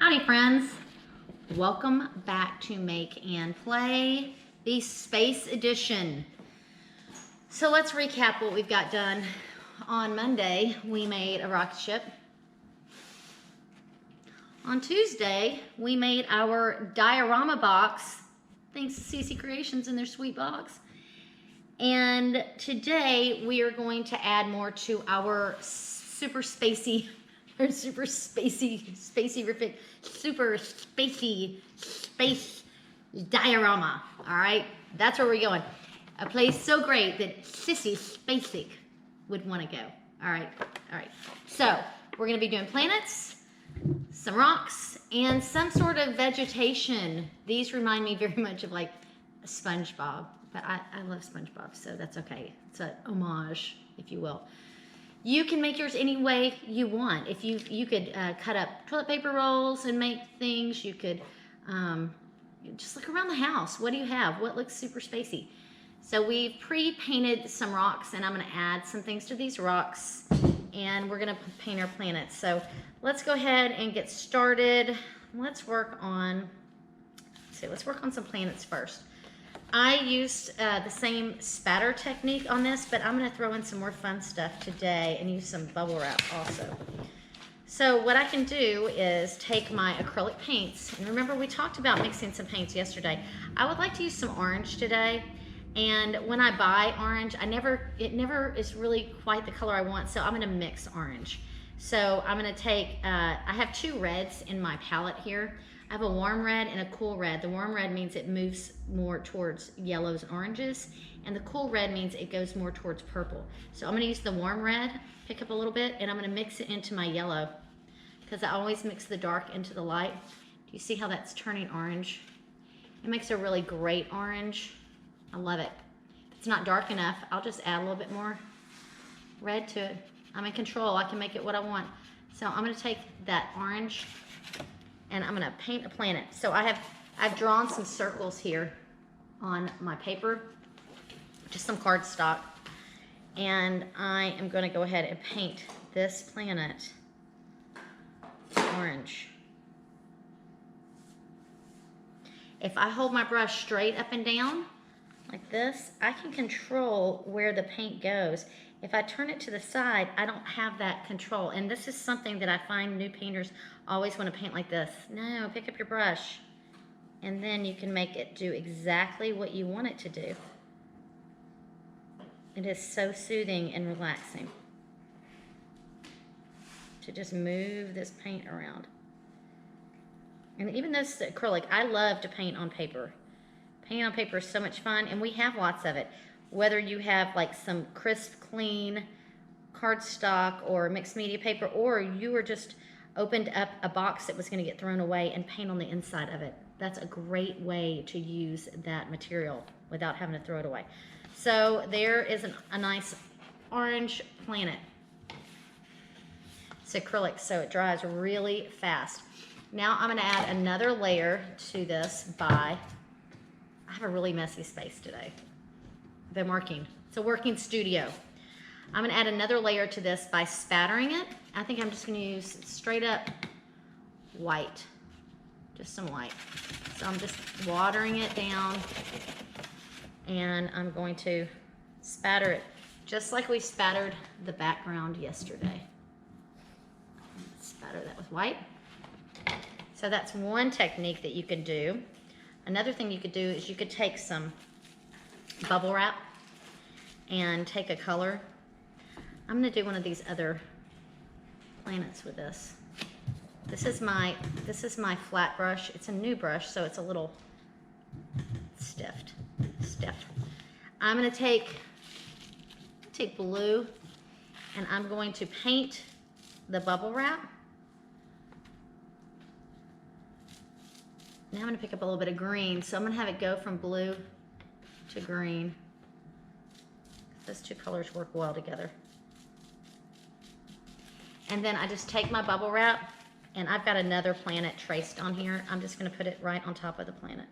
Howdy friends, welcome back to Make and Play, the Space Edition. So let's recap what we've got done. On Monday, we made a rocket ship. On Tuesday, we made our diorama box, thanks to CC Creations and their sweet box. And today, we are going to add more to our super spacey space diorama. All right, that's where we're going. A place so great that Sissy Spacey would want to go. All right. So we're going to be doing planets, some rocks, and some sort of vegetation. These remind me very much of like a SpongeBob, but I love SpongeBob, so that's okay. It's a homage, if you will. You can make yours any way you want. If you could cut up toilet paper rolls and make things. You could just look around the house. What do you have? What looks super spacey? So we've pre-painted some rocks, and I'm going to add some things to these rocks, and we're going to paint our planets. So let's go ahead and get started. Let's work on some planets first. I used the same spatter technique on this, but I'm going to throw in some more fun stuff today and use some bubble wrap also. So what I can do is take my acrylic paints, and remember we talked about mixing some paints yesterday. I would like to use some orange today, and when I buy orange, it never is really quite the color I want, so I'm going to mix orange. So I'm going to take, I have two reds in my palette here. I have a warm red and a cool red. The warm red means it moves more towards yellows and oranges, and the cool red means it goes more towards purple. So I'm going to use the warm red, pick up a little bit, and I'm going to mix it into my yellow, because I always mix the dark into the light. Do you see how that's turning orange? It makes a really great orange. I love it. If it's not dark enough, I'll just add a little bit more red to it. I'm in control. I can make it what I want. So I'm going to take that orange, and I'm going to paint a planet. So I've drawn some circles here on my paper, just some cardstock, and I am going to go ahead and paint this planet orange. If I hold my brush straight up and down like this, I can control where the paint goes. If I turn it to the side, I don't have that control. And this is something that I find new painters always want to paint like this. No, pick up your brush, and then you can make it do exactly what you want it to do. It is so soothing and relaxing to just move this paint around. And even this acrylic, I love to paint on paper. Painting on paper is so much fun, and we have lots of it. Whether you have like some crisp, clean cardstock or mixed media paper, or you were just opened up a box that was going to get thrown away and paint on the inside of it. That's a great way to use that material without having to throw it away. So there is a nice orange planet. It's acrylic, so it dries really fast. Now I'm going to add another layer to this I have a really messy space today. I've been working. It's a working studio. I'm going to add another layer to this by spattering it. I think I'm just going to use straight up white, just some white. So I'm just watering it down, and I'm going to spatter it just like we spattered the background yesterday. Spatter that with white. So that's one technique that you could do. Another thing you could do is you could take some bubble wrap and take a color. I'm going to do one of these other planets with this. This is my flat brush. It's a new brush, so it's a little stiff. I'm going to take blue, and I'm going to paint the bubble wrap. Now I'm going to pick up a little bit of green, so I'm going to have it go from blue to green. Those two colors work well together. And then I just take my bubble wrap, and I've got another planet traced on here. I'm just going to put it right on top of the planet.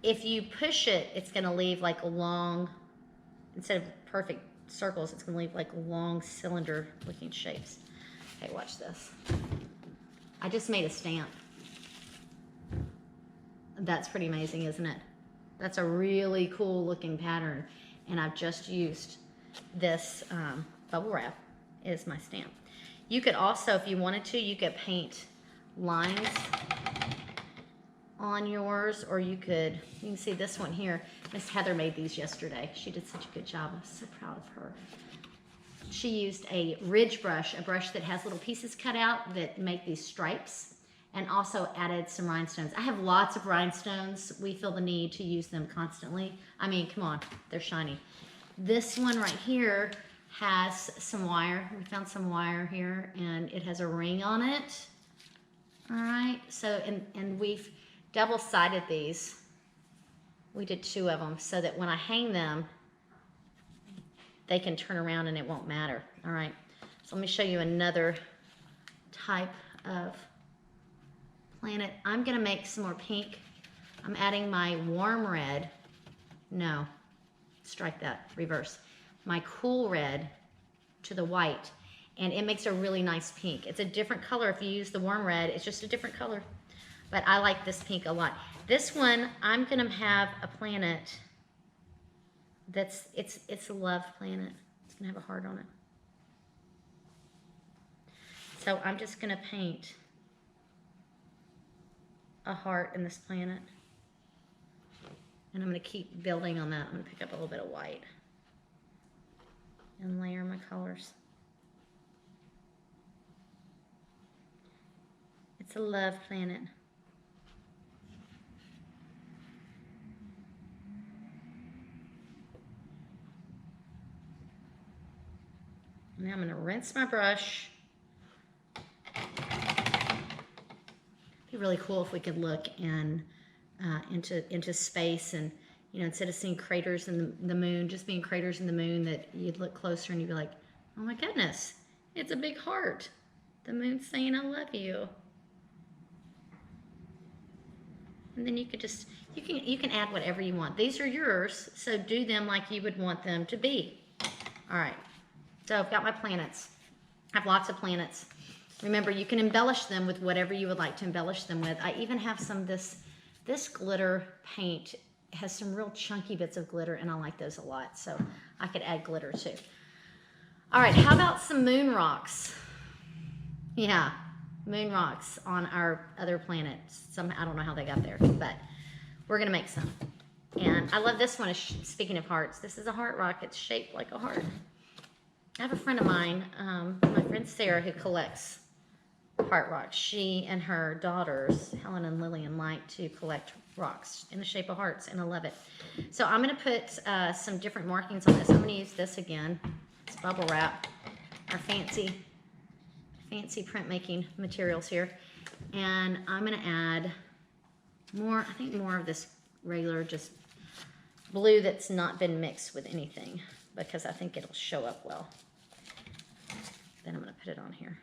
If you push it, it's going to leave like long, instead of perfect circles, it's going to leave like long cylinder looking shapes. Okay, watch this. I just made a stamp. That's pretty amazing, isn't it? That's a really cool looking pattern. And I've just used this bubble wrap as my stamp. You could also, if you wanted to, you could paint lines on yours, or you can see this one here. Miss Heather made these yesterday. She did such a good job. I'm so proud of her. She used a ridge brush, a brush that has little pieces cut out that make these stripes, and also added some rhinestones. I have lots of rhinestones. We feel the need to use them constantly. I mean, come on, they're shiny. This one right here has some wire. We found some wire here, and it has a ring on it. All right, so, and we've double-sided these. We did 2 of them so that when I hang them, they can turn around and it won't matter. All right, so let me show you another type of planet. I'm gonna make some more pink. I'm adding my warm red. No, strike that, reverse. My cool red to the white, and it makes a really nice pink. It's a different color if you use the warm red. It's just a different color, but I like this pink a lot. This one, I'm gonna have a planet that's, it's a love planet. It's gonna have a heart on it. So I'm just gonna paint a heart in this planet. And I'm gonna keep building on that. I'm gonna pick up a little bit of white and layer my colors. It's a love planet. Now I'm gonna rinse my brush. It'd be really cool if we could look in, into space, and you know, instead of seeing craters in the moon, just being craters in the moon, that you'd look closer and you'd be like, oh my goodness, it's a big heart. The moon's saying I love you. And then you could just, you can add whatever you want. These are yours, so do them like you would want them to be. All right, so I've got my planets. I have lots of planets. Remember, you can embellish them with whatever you would like to embellish them with. I even have some, this glitter paint has some real chunky bits of glitter, and I like those a lot, so I could add glitter too. All right, how about some moon rocks? Yeah, moon rocks on our other planet. I don't know how they got there, but we're gonna make some. And I love this one. Speaking of hearts, this is a heart rock. It's shaped like a heart. I have a friend of mine, my friend Sarah, who collects heart rocks. She and her daughters, Helen and Lillian, like to collect rocks in the shape of hearts, and I love it. So I'm gonna put some different markings on this. I'm gonna use this again. It's bubble wrap, our fancy printmaking materials here. And I'm gonna add more, I think more of this regular just blue that's not been mixed with anything, because I think it'll show up well. Then I'm gonna put it on here.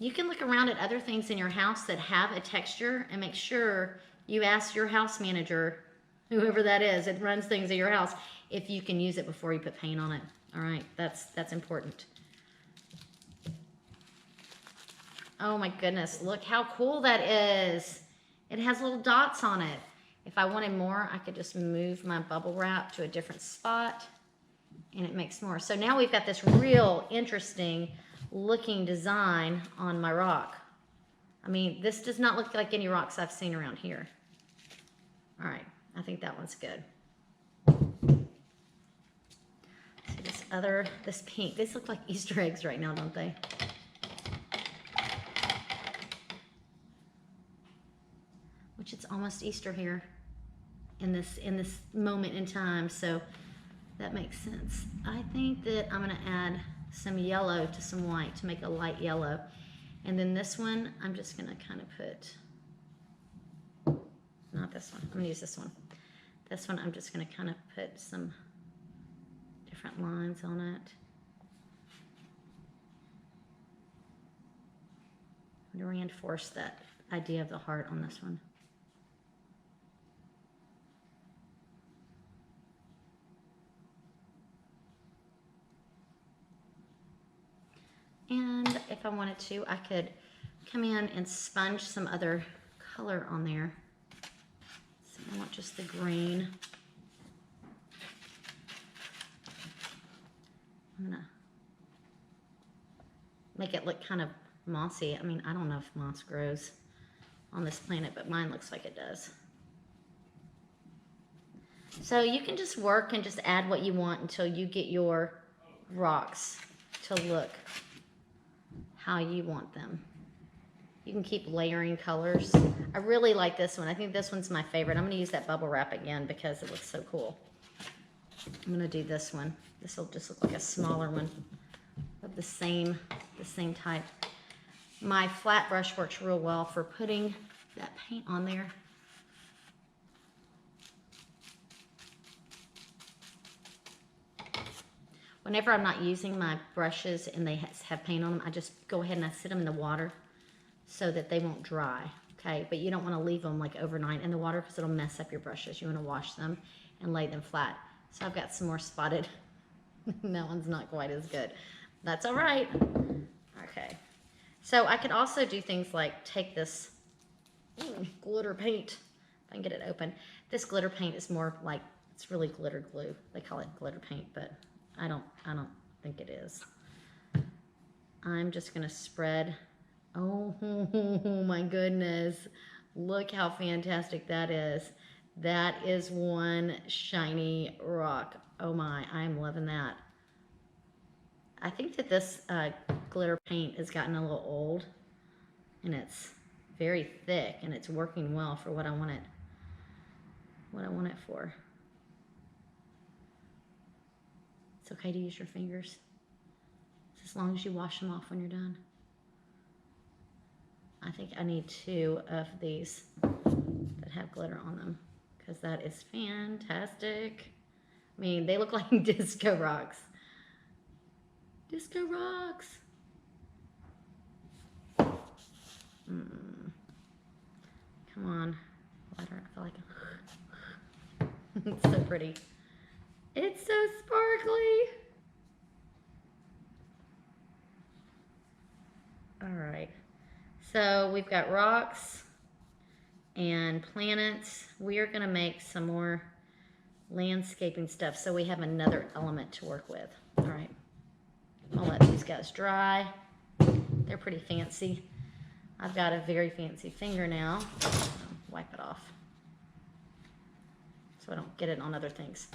You can look around at other things in your house that have a texture, and make sure you ask your house manager, whoever that is that runs things at your house, if you can use it before you put paint on it. All right, that's important. Oh my goodness, look how cool that is. It has little dots on it. If I wanted more, I could just move my bubble wrap to a different spot, and it makes more. So now we've got this real interesting looking design on my rock. I mean, this does not look like any rocks I've seen around here. All right, I think that one's good. So this pink, these look like Easter eggs right now, don't they? Which it's almost Easter here in this moment in time, so that makes sense. I think that I'm gonna add some yellow to some white to make a light yellow. And then this one, I'm just gonna kind of put, not this one, I'm gonna use this one. This one, I'm just gonna kind of put some different lines on it. I'm gonna reinforce that idea of the heart on this one. And if I wanted to, I could come in and sponge some other color on there. So I want just the green. I'm gonna make it look kind of mossy. I mean, I don't know if moss grows on this planet, but mine looks like it does. So you can just work and just add what you want until you get your rocks to look how you want them. You can keep layering colors. I really like this one. I think this one's my favorite. I'm going to use that bubble wrap again because it looks so cool. I'm going to do this one. This will just look like a smaller one of the same type. My flat brush works real well for putting that paint on there. Whenever I'm not using my brushes and they have paint on them, I just go ahead and I sit them in the water so that they won't dry, okay? But you don't want to leave them like overnight in the water because it'll mess up your brushes. You want to wash them and lay them flat. So I've got some more spotted. That one's not quite as good. That's all right. Okay. So I could also do things like take this glitter paint. If I can get it open. This glitter paint is more like, it's really glitter glue. They call it glitter paint, but I don't think it is. I'm just gonna spread. Oh my goodness. Look how fantastic that is. That is one shiny rock. Oh my, I'm loving that. I think that this glitter paint has gotten a little old and it's very thick and it's working well for what I want it for. It's okay to use your fingers, as long as you wash them off when you're done. I think I need 2 of these that have glitter on them because that is fantastic. I mean, they look like disco rocks. Disco rocks. Come on. Lighter. I feel like it's so pretty. It's so sparkly. All right. So we've got rocks and planets. We are going to make some more landscaping stuff so we have another element to work with. All right. I'll let these guys dry. They're pretty fancy. I've got a very fancy finger now. Wipe it off so I don't get it on other things.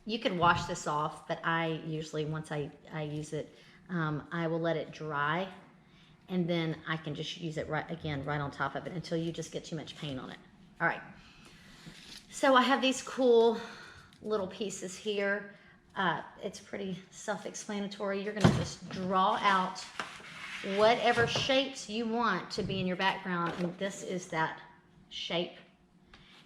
You can wash this off, but I usually, once I use it, I will let it dry, and then I can just use it right on top of it until you just get too much paint on it. All right. So I have these cool little pieces here. It's pretty self-explanatory. You're going to just draw out whatever shapes you want to be in your background, and this is that shape.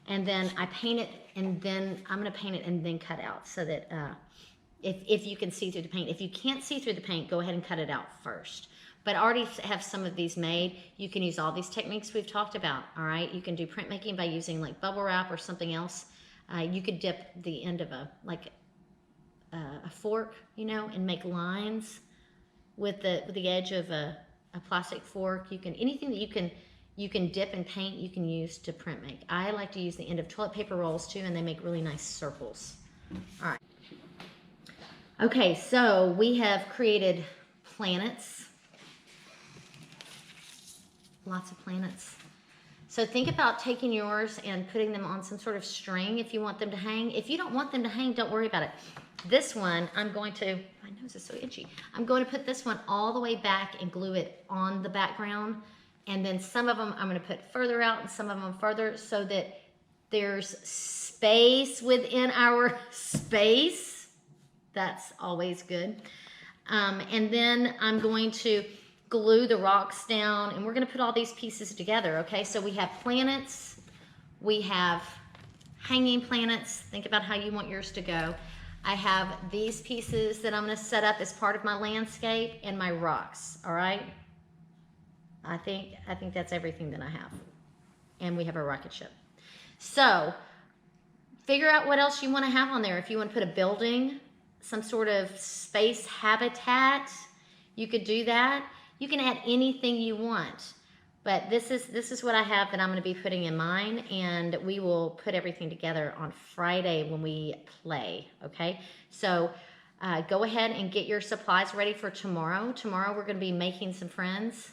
And then I paint it, and then I'm going to paint it and then cut out so that if you can see through the paint. If you can't see through the paint, go ahead and cut it out first. But I already have some of these made. You can use all these techniques we've talked about, all right? You can do printmaking by using like bubble wrap or something else. You could dip the end of a fork, you know, and make lines with the edge of a plastic fork. You can, anything that you can dip and paint, you can use to print make. I like to use the end of toilet paper rolls too, and they make really nice circles. All right. Okay, so we have created planets. Lots of planets. So think about taking yours and putting them on some sort of string if you want them to hang. If you don't want them to hang, don't worry about it. This one, I'm going to, my nose is so itchy. I'm going to put this one all the way back and glue it on the background. And then some of them I'm going to put further out and some of them further so that there's space within our space. That's always good. And then I'm going to glue the rocks down, and we're going to put all these pieces together, okay? So we have planets, we have hanging planets. Think about how you want yours to go. I have these pieces that I'm going to set up as part of my landscape and my rocks, all right? I think that's everything that I have. And we have a rocket ship. So figure out what else you want to have on there. If you want to put a building, some sort of space habitat, You could do that. You can add anything you want. But this is what I have that I'm going to be putting in mine, and we will put everything together on Friday when we play, okay? So go ahead and get your supplies ready for tomorrow. Tomorrow we're going to be making some friends.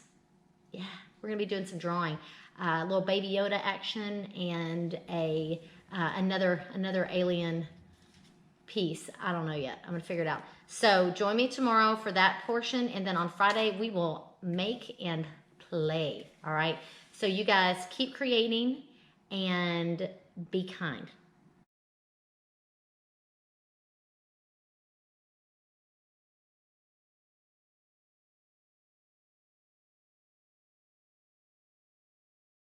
Yeah, we're going to be doing some drawing. A little Baby Yoda action and another alien piece. I don't know yet. I'm going to figure it out. So join me tomorrow for that portion, and then on Friday we will make and play. All right. So you guys keep creating and be kind.